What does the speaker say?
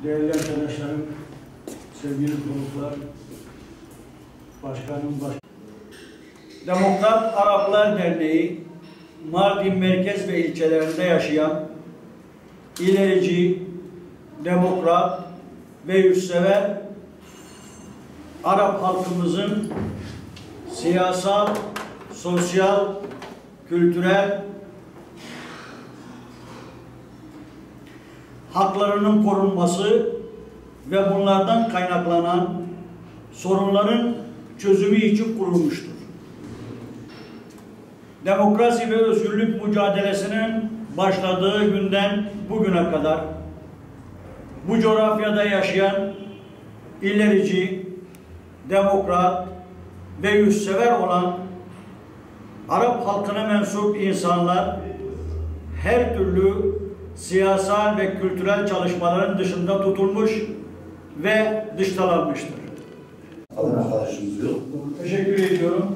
değerli arkadaşlarım, sevgili konuklar, Demokrat Araplar Derneği, Mardin merkez ve ilçelerinde yaşayan ilerici, demokrat ve yurtsever Arap halkımızın siyasal, sosyal, kültürel haklarının korunması ve bunlardan kaynaklanan sorunların çözümü için kurulmuştur. Demokrasi ve özgürlük mücadelesinin başladığı günden bugüne kadar bu coğrafyada yaşayan ilerici, demokrat ve yurtsever olan Arap halkına mensup insanlar her türlü siyasal ve kültürel çalışmaların dışında tutulmuş ve dıştalanmıştır. Arkadaşımız yok. Teşekkür ediyorum.